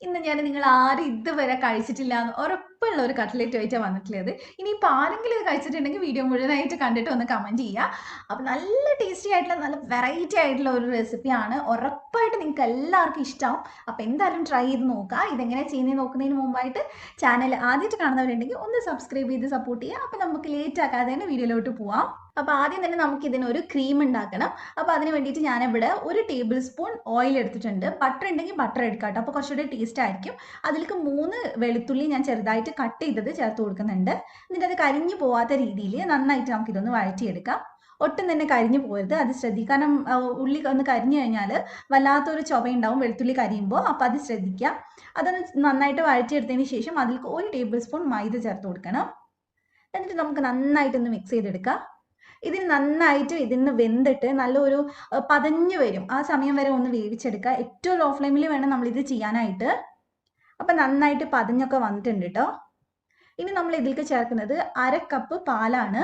ഇന്ന് ഞാൻ നിങ്ങൾ ആരും ഇതുവരെ കഴിച്ചിട്ടില്ല എന്ന് ഉറപ്പുള്ള ഒരു കട്ട്ലേറ്റ് ആയിട്ടാണ് വന്നിട്ടുള്ളത്. ഇനിയിപ്പോൾ ആരെങ്കിലും ഇത് കഴിച്ചിട്ടുണ്ടെങ്കിൽ വീഡിയോ മുഴുവനായിട്ട് കണ്ടിട്ട് ഒന്ന് കമൻറ്റ് ചെയ്യുക. അപ്പോൾ നല്ല ടേസ്റ്റി ആയിട്ടുള്ള നല്ല വെറൈറ്റി ആയിട്ടുള്ള ഒരു റെസിപ്പിയാണ്. ഉറപ്പായിട്ട് നിങ്ങൾക്ക് എല്ലാവർക്കും ഇഷ്ടമാവും. അപ്പോൾ എന്തായാലും ട്രൈ ചെയ്ത് നോക്കുക. ഇതെങ്ങനെ ചെയ്യുന്നത് നോക്കുന്നതിന് മുമ്പായിട്ട് ചാനൽ ആദ്യമായിട്ട് കാണുന്നവരുണ്ടെങ്കിൽ ഒന്ന് സബ്സ്ക്രൈബ് ചെയ്ത് സപ്പോർട്ട് ചെയ്യുക. അപ്പോൾ നമുക്ക് ലേറ്റ് ആക്കാതെ തന്നെ വീഡിയോയിലോട്ട് പോവാം. അപ്പോൾ ആദ്യം തന്നെ നമുക്ക് ഇതിനൊരു ക്രീം ഉണ്ടാക്കണം. അപ്പോൾ അതിന് വേണ്ടിയിട്ട് ഞാനിവിടെ 1 ടേബിൾ സ്പൂൺ ഓയിൽ എടുത്തിട്ടുണ്ട്. ബട്ടർ ഉണ്ടെങ്കിൽ ബട്ടർ എടുക്കാം കേട്ടോ. അപ്പോൾ കുറച്ചുകൂടി ടേസ്റ്റ് ആയിരിക്കും. അതിലേക്ക് 3 വെളുത്തുള്ളി ഞാൻ ചെറുതായിട്ട് കട്ട് ചെയ്തത് ചേർത്ത് കൊടുക്കുന്നുണ്ട്. എന്നിട്ട് അത് കരിഞ്ഞു പോവാത്ത രീതിയിൽ നന്നായിട്ട് നമുക്കിതൊന്ന് വഴറ്റിയെടുക്കാം. ഒട്ടും തന്നെ കരിഞ്ഞു പോകരുത്, അത് ശ്രദ്ധിക്കുക. കാരണം ഉള്ളി ഒന്ന് കരിഞ്ഞു കഴിഞ്ഞാൽ വല്ലാത്തൊരു ചുവയുണ്ടാവും വെളുത്തുള്ളി കരിയുമ്പോൾ. അപ്പോൾ അത് ശ്രദ്ധിക്കുക. അതൊന്ന് നന്നായിട്ട് വഴറ്റിയെടുത്തതിന് ശേഷം അതിലേക്ക് 1 ടേബിൾ സ്പൂൺ മൈദ ചേർത്ത് കൊടുക്കണം. എന്നിട്ട് നമുക്ക് നന്നായിട്ടൊന്ന് മിക്സ് ചെയ്തെടുക്കാം. ഇതിന് നന്നായിട്ട് ഇതിന് വെന്തിട്ട് നല്ലൊരു പതഞ്ഞു വരും. ആ സമയം വരെ ഒന്ന് വേവിച്ചെടുക്കുക. ഏറ്റവും ലോ ഫ്ലെയിമിൽ വേണം നമ്മളിത് ചെയ്യാനായിട്ട്. അപ്പം നന്നായിട്ട് പതഞ്ഞൊക്കെ വന്നിട്ടുണ്ട് കേട്ടോ. ഇനി നമ്മൾ ഇതിലേക്ക് ചേർക്കുന്നത് 1/2 കപ്പ് പാലാണ്.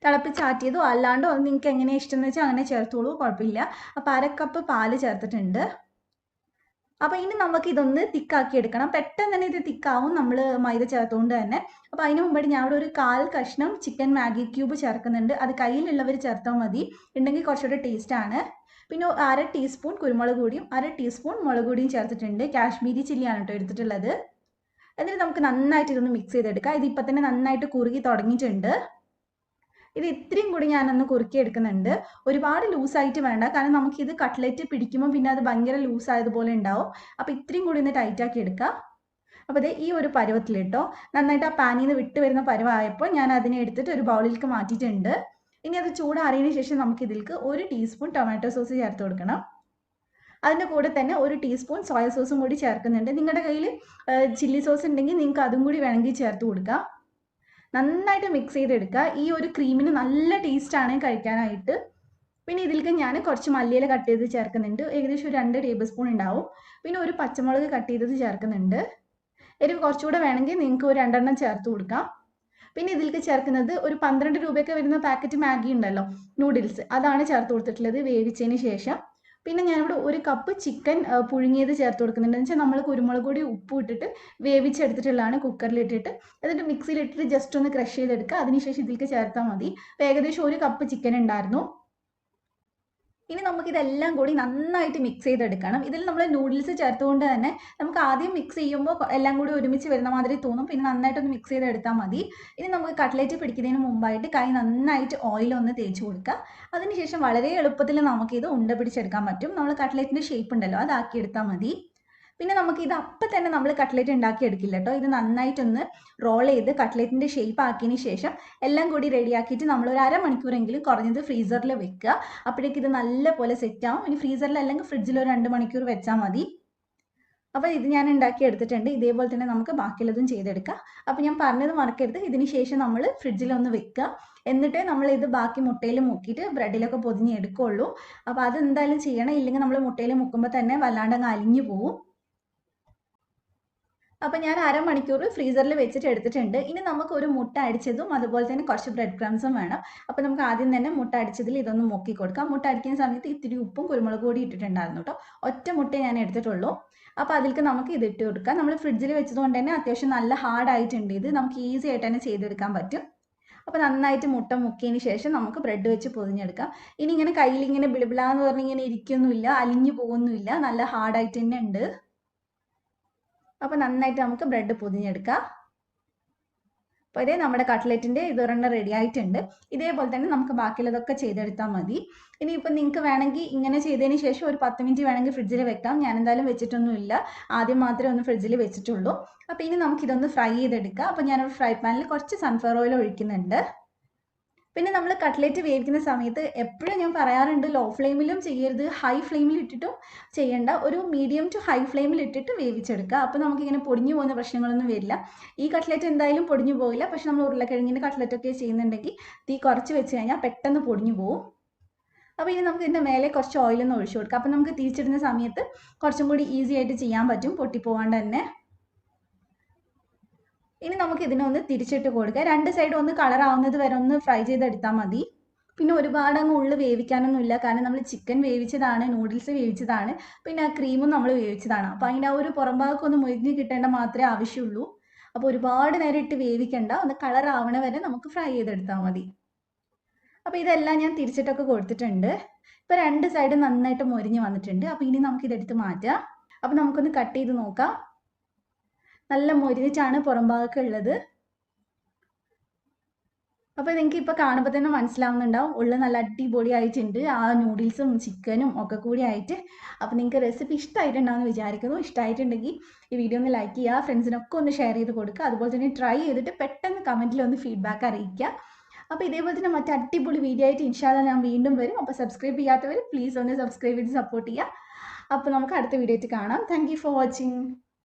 തിളപ്പിച്ചാറ്റിയതോ അല്ലാണ്ടോ നിങ്ങൾക്ക് എങ്ങനെയാണ് ഇഷ്ടം എന്ന് വെച്ചാൽ അങ്ങനെ ചേർത്തോളൂ, കുഴപ്പമില്ല. അപ്പോൾ 1/2 കപ്പ് പാല് ചേർത്തിട്ടുണ്ട്. അപ്പോൾ ഇനി നമുക്ക് ഇതൊന്ന് തിക്കാക്കി എടുക്കണം. പെട്ടെന്ന് തന്നെ ഇത് തിക്കാവും നമ്മൾ മൈദ ചേർത്തുകൊണ്ട് തന്നെ. അപ്പോൾ അതിന് മുമ്പായിട്ട് ഞാൻ ഇവിടെ ഒരു 1/4 കഷ്ണം ചിക്കൻ മാഗി ക്യൂബ് ചേർക്കുന്നുണ്ട്. അത് കയ്യിലുള്ളവർ ചേർത്താൽ മതി, ഉണ്ടെങ്കിൽ കുറച്ചുകൂടെ ടേസ്റ്റാണ്. പിന്നെ 1/2 ടീസ്പൂൺ കുരുമുളക് പൊടിയും 1/2 ടീസ്പൂൺ മുളക് പൊടിയും ചേർത്തിട്ടുണ്ട്. കാശ്മീരി ചില്ലിയാണ് കേട്ടോ എടുത്തിട്ടുള്ളത്. എന്നിട്ട് നമുക്ക് നന്നായിട്ട് ഇതൊന്ന് മിക്സ് ചെയ്തെടുക്കാം. ഇതിപ്പോൾ തന്നെ നന്നായിട്ട് കുറുകി തുടങ്ങിയിട്ടുണ്ട്. ഇത് ഇത്രയും കൂടി ഞാനൊന്ന് കുറുക്കി എടുക്കുന്നുണ്ട്. ഒരുപാട് ലൂസായിട്ട് വേണ്ട, കാരണം നമുക്കിത് കട്ട്ലറ്റ് പിടിക്കുമ്പോൾ പിന്നെ അത് ഭയങ്കര ലൂസായതുപോലെ ഉണ്ടാവും. അപ്പോൾ ഇത്രയും കൂടി ഒന്ന് ടൈറ്റാക്കി എടുക്കുക. അപ്പോൾ ഇത് ഈ ഒരു പരുവത്തിലിട്ടോ. നന്നായിട്ട് ആ പാനിൽ നിന്ന് വിട്ട് വരുന്ന പരുവായപ്പോൾ ഞാൻ അതിനെ എടുത്തിട്ട് ഒരു ബൗളിലേക്ക് മാറ്റിയിട്ടുണ്ട്. ഇനി അത് ചൂടാറിയതിന് ശേഷം നമുക്ക് ഇതിലേക്ക് 1 ടീസ്പൂൺ ടൊമാറ്റോ സോസ് ചേർത്ത് കൊടുക്കണം. അതിൻ്റെ കൂടെ തന്നെ 1 ടീസ്പൂൺ സോയ സോസും കൂടി ചേർക്കുന്നുണ്ട്. നിങ്ങളുടെ കയ്യിൽ ചില്ലി സോസ് ഉണ്ടെങ്കിൽ നിങ്ങൾക്ക് അതും കൂടി വേണമെങ്കിൽ ചേർത്ത് കൊടുക്കാം. നന്നായിട്ട് മിക്സ് ചെയ്തെടുക്കുക. ഈ ഒരു ക്രീമിന് നല്ല ടേസ്റ്റാണ് കഴിക്കാനായിട്ട്. പിന്നെ ഇതിലേക്ക് ഞാൻ കുറച്ച് മല്ലിയില കട്ട് ചെയ്ത് ചേർക്കുന്നുണ്ട്. ഏകദേശം ഒരു 2 ടേബിൾ സ്പൂൺ ഉണ്ടാവും. പിന്നെ ഒരു പച്ചമുളക് കട്ട് ചെയ്തത് ചേർക്കുന്നുണ്ട്. എരിവ് കുറച്ചുകൂടെ വേണമെങ്കിൽ നിങ്ങൾക്ക് ഒരു 2 എണ്ണം ചേർത്ത് കൊടുക്കാം. പിന്നെ ഇതിലേക്ക് ചേർക്കുന്നത് ഒരു 12 രൂപയൊക്കെ വരുന്ന പാക്കറ്റ് മാഗി ഉണ്ടല്ലോ, നൂഡിൽസ്, അതാണ് ചേർത്ത് കൊടുത്തിട്ടുള്ളത് വേവിച്ചതിന് ശേഷം. പിന്നെ ഞാനിവിടെ 1 കപ്പ് ചിക്കൻ പുഴുങ്ങിയത് ചേർത്ത് കൊടുക്കുന്നുണ്ട്. എന്ന് വെച്ചാൽ നമ്മൾ കുരുമുളക് പൊടി ഉപ്പ് ഇട്ടിട്ട് വേവിച്ചെടുത്തിട്ടുള്ളതാണ് കുക്കറിലിട്ടിട്ട്. എന്നിട്ട് മിക്സിയിലിട്ടിട്ട് ജസ്റ്റ് ഒന്ന് ക്രഷ് ചെയ്തെടുക്കുക. അതിനുശേഷം ഇതിലേക്ക് ചേർത്താൽ മതി. അപ്പോൾ ഏകദേശം 1 കപ്പ് ചിക്കൻ ഉണ്ടായിരുന്നു. ഇനി നമുക്കിതെല്ലാം കൂടി നന്നായിട്ട് മിക്സ് ചെയ്തെടുക്കണം. ഇതിൽ നമ്മൾ നൂഡിൽസ് ചേർത്തുകൊണ്ട് തന്നെ നമുക്ക് ആദ്യം മിക്സ് ചെയ്യുമ്പോൾ എല്ലാം കൂടി ഒരുമിച്ച് വരുന്ന മാതിരി തോന്നും. പിന്നെ നന്നായിട്ടൊന്ന് മിക്സ് ചെയ്തെടുത്താൽ മതി. ഇനി നമുക്ക് കട്ട്ലേറ്റ് പിടിക്കുന്നതിന് മുമ്പായിട്ട് കൈ നന്നായിട്ട് ഓയിലൊന്ന് തേച്ച് കൊടുക്കുക. അതിനുശേഷം വളരെ എളുപ്പത്തിൽ നമുക്കിത് ഉണ്ട പിടിച്ചെടുക്കാൻ പറ്റും. നമ്മൾ കട്ട്ലേറ്റിൻ്റെ ഷേപ്പ് ഉണ്ടല്ലോ, അതാക്കിയെടുത്താൽ മതി. പിന്നെ നമുക്ക് ഇത് അപ്പം തന്നെ നമ്മൾ കട്ട്ലേറ്റ് ഉണ്ടാക്കി എടുക്കില്ല കേട്ടോ. ഇത് നന്നായിട്ടൊന്ന് റോൾ ചെയ്ത് കട്ട്ലേറ്റിൻ്റെ ഷേപ്പ് ആക്കിയതിന് ശേഷം എല്ലാം കൂടി റെഡിയാക്കിയിട്ട് നമ്മൾ ഒരു അരമണിക്കൂറെങ്കിലും കുറഞ്ഞത് ഫ്രീസറിൽ വെക്കുക. അപ്പോഴേക്ക് ഇത് നല്ലപോലെ സെറ്റ് ആവും. ഇനി ഫ്രീസറിൽ അല്ലെങ്കിൽ ഫ്രിഡ്ജിൽ ഒരു 2 മണിക്കൂർ വെച്ചാൽ മതി. അപ്പോൾ ഇത് ഞാൻ ഉണ്ടാക്കി എടുത്തിട്ടുണ്ട്. ഇതേപോലെ തന്നെ നമുക്ക് ബാക്കിയുള്ളതും ചെയ്തെടുക്കാം. അപ്പോൾ ഞാൻ പറഞ്ഞത് മറക്കരുത്, ഇതിന് ശേഷം നമ്മൾ ഫ്രിഡ്ജിലൊന്ന് വെക്കുക. എന്നിട്ടേ നമ്മൾ ഇത് ബാക്കി മുട്ടയിൽ മുക്കിയിട്ട് ബ്രെഡിലൊക്കെ പൊതിഞ്ഞ് എടുക്കുകയുള്ളൂ. അപ്പോൾ അതെന്തായാലും ചെയ്യണം, ഇല്ലെങ്കിൽ നമ്മൾ മുട്ടയിൽ മുക്കുമ്പോൾ തന്നെ വല്ലാണ്ട് അങ്ങ് അലിഞ്ഞു പോവും. അപ്പോൾ ഞാൻ അരമണിക്കൂർ ഫ്രീസറിൽ വെച്ചിട്ട് എടുത്തിട്ടുണ്ട്. ഇനി നമുക്ക് ഒരു മുട്ട അടിച്ചതും അതുപോലെ തന്നെ കുറച്ച് ബ്രെഡ് ക്രംസും വേണം. അപ്പോൾ നമുക്ക് ആദ്യം തന്നെ മുട്ട അടിച്ചതിൽ ഇതൊന്ന് മുക്കി കൊടുക്കാം. മുട്ട അടിക്കുന്ന സമയത്ത് ഇത്തിരി ഉപ്പും കുരുമുളക് പൊടി ഇട്ടിട്ടുണ്ടായിരുന്നു കേട്ടോ. ഒറ്റ മുട്ടയെ ഞാൻ എടുത്തിട്ടുള്ളൂ. അപ്പോൾ അതിലേക്ക് നമുക്ക് ഇത് ഇട്ട് കൊടുക്കാം. നമ്മൾ ഫ്രിഡ്ജിൽ വെച്ചതുകൊണ്ട് തന്നെ അത്യാവശ്യം നല്ല ഹാർഡായിട്ടുണ്ട്. ഇത് നമുക്ക് ഈസി ആയിട്ട് തന്നെ ചെയ്തെടുക്കാൻ പറ്റും. അപ്പോൾ നന്നായിട്ട് മുട്ട മുക്കിയതിന് ശേഷം നമുക്ക് ബ്രെഡ് വെച്ച് പൊതിഞ്ഞെടുക്കാം. ഇനി ഇങ്ങനെ കയ്യിൽ ഇങ്ങനെ ബിളിബിളാന്ന് പറഞ്ഞ് ഇങ്ങനെ ഇരിക്കൊന്നുമില്ല, അലിഞ്ഞു പോകുന്നുമില്ല, നല്ല ഹാർഡായിട്ട് തന്നെ ഉണ്ട്. അപ്പോൾ നന്നായിട്ട് നമുക്ക് ബ്രെഡ് പൊതിഞ്ഞെടുക്കാം. അപ്പോൾ ഇതേ നമ്മുടെ കട്ട്ലറ്റിൻ്റെ ഇതൊരെണ്ണം റെഡി ആയിട്ടുണ്ട്. ഇതേപോലെ തന്നെ നമുക്ക് ബാക്കിയുള്ളതൊക്കെ ചെയ്തെടുത്താൽ മതി. ഇനിയിപ്പോൾ നിങ്ങൾക്ക് വേണമെങ്കിൽ ഇങ്ങനെ ചെയ്തതിന് ശേഷം ഒരു 10 മിനിറ്റ് വേണമെങ്കിൽ ഫ്രിഡ്ജിൽ വെക്കാം. ഞാൻ എന്തായാലും വെച്ചിട്ടൊന്നുമില്ല, ആദ്യം മാത്രമേ ഒന്ന് ഫ്രിഡ്ജിൽ വെച്ചിട്ടുള്ളൂ. അപ്പോൾ ഇനി നമുക്കിതൊന്ന് ഫ്രൈ ചെയ്തെടുക്കാം. അപ്പോൾ ഞാനൊരു ഫ്രൈ പാനിൽ കുറച്ച് സൺഫ്ലവർ ഓയിൽ ഒഴിക്കുന്നുണ്ട്. പിന്നെ നമ്മൾ കട്ട്ലേറ്റ് വേവിക്കുന്ന സമയത്ത് എപ്പോഴും ഞാൻ പറയാറുണ്ട്, ലോ ഫ്ലെയിമിലും ചെയ്യരുത്, ഹൈ ഫ്ലെയിമിൽ ഇട്ടിട്ടും ചെയ്യേണ്ട. ഒരു മീഡിയം ടു ഹൈ ഫ്ലെയിമിൽ ഇട്ടിട്ട് വേവിച്ചെടുക്കുക. അപ്പോൾ നമുക്കിങ്ങനെ പൊടിഞ്ഞു പോകുന്ന പ്രശ്നങ്ങളൊന്നും വരില്ല. ഈ കട്ട്ലേറ്റ് എന്തായാലും പൊടിഞ്ഞു പോകില്ല. പക്ഷെ നമ്മൾ ഉരുളക്കിഴങ്ങിൻ്റെ കട്ട്ലേറ്റൊക്കെ ചെയ്യുന്നുണ്ടെങ്കിൽ തീ കുറച്ച് വെച്ച് കഴിഞ്ഞാൽ പെട്ടെന്ന് പൊടിഞ്ഞു പോകും. അപ്പോൾ ഇനി നമുക്ക് ഇതിൻ്റെ മേലെ കുറച്ച് ഓയിലൊന്ന് ഒഴിച്ചു കൊടുക്കാം. അപ്പോൾ നമുക്ക് തിരിച്ചിടുന്ന സമയത്ത് കുറച്ചും കൂടി ഈസി ആയിട്ട് ചെയ്യാൻ പറ്റും, പൊട്ടിപ്പോവാണ്ട് തന്നെ. ഇനി നമുക്ക് ഇതിനൊന്ന് തിരിച്ചിട്ട് കൊടുക്കുക. 2 സൈഡും ഒന്ന് കളർ ആവുന്നത് വരെ ഒന്ന് ഫ്രൈ ചെയ്തെടുത്താൽ മതി. പിന്നെ ഒരുപാട് അങ്ങ് ഉള്ളു വേവിക്കാനൊന്നുമില്ല. കാരണം നമ്മൾ ചിക്കൻ വേവിച്ചതാണ്, നൂഡിൽസ് വേവിച്ചതാണ്, പിന്നെ ആ ക്രീമും നമ്മൾ വേവിച്ചതാണ്. അപ്പോൾ അതിൻ്റെ ആ ഒരു പുറം ഭാഗമൊക്കെ ഒന്ന് മൊരിഞ്ഞ് കിട്ടേണ്ട മാത്രമേ ആവശ്യമുള്ളൂ. അപ്പോൾ ഒരുപാട് നേരം ഇട്ട് വേവിക്കണ്ട. ഒന്ന് കളർ ആവണ വരെ നമുക്ക് ഫ്രൈ ചെയ്തെടുത്താൽ മതി. അപ്പോൾ ഇതെല്ലാം ഞാൻ തിരിച്ചിട്ടൊക്കെ കൊടുത്തിട്ടുണ്ട്. ഇപ്പോൾ 2 സൈഡും നന്നായിട്ട് മൊരിഞ്ഞ് വന്നിട്ടുണ്ട്. അപ്പോൾ ഇനി നമുക്കിതെടുത്ത് മാറ്റാം. അപ്പോൾ നമുക്കൊന്ന് കട്ട് ചെയ്ത് നോക്കാം. നല്ല മൊരിഞ്ഞിട്ടാണ് പുറം ഭാഗമൊക്കെ ഉള്ളത്. അപ്പോൾ നിങ്ങൾക്ക് ഇപ്പോൾ കാണുമ്പോൾ തന്നെ മനസ്സിലാവുന്നുണ്ടാവും ഉള്ളിൽ നല്ല അടിപൊളിയായിട്ടുണ്ട്. ആ നൂഡിൽസും ചിക്കനും ഒക്കെ കൂടി ആയിട്ട്. അപ്പോൾ നിങ്ങൾക്ക് റെസിപ്പി ഇഷ്ടമായിട്ടുണ്ടാവുമെന്ന് വിചാരിക്കുന്നു. ഇഷ്ടമായിട്ടുണ്ടെങ്കിൽ ഈ വീഡിയോ ഒന്ന് ലൈക്ക് ചെയ്യുക, ഫ്രണ്ട്സിനൊക്കെ ഒന്ന് ഷെയർ ചെയ്ത് കൊടുക്കുക. അതുപോലെ തന്നെ ട്രൈ ചെയ്തിട്ട് പെട്ടെന്ന് കമൻറ്റിൽ ഒന്ന് ഫീഡ്ബാക്ക് അറിയിക്കുക. അപ്പോൾ ഇതേപോലെ തന്നെ മറ്റു അടിപൊളി വീഡിയോ ആയിട്ട് ഇൻഷാല്ലാ ഞാൻ വീണ്ടും വരും. അപ്പോൾ സബ്സ്ക്രൈബ് ചെയ്യാത്തവർ പ്ലീസ് ഒന്ന് സബ്സ്ക്രൈബ് ചെയ്ത് സപ്പോർട്ട് ചെയ്യുക. അപ്പോൾ നമുക്ക് അടുത്ത വീഡിയോ ആയിട്ട് കാണാം. Thank you for watching.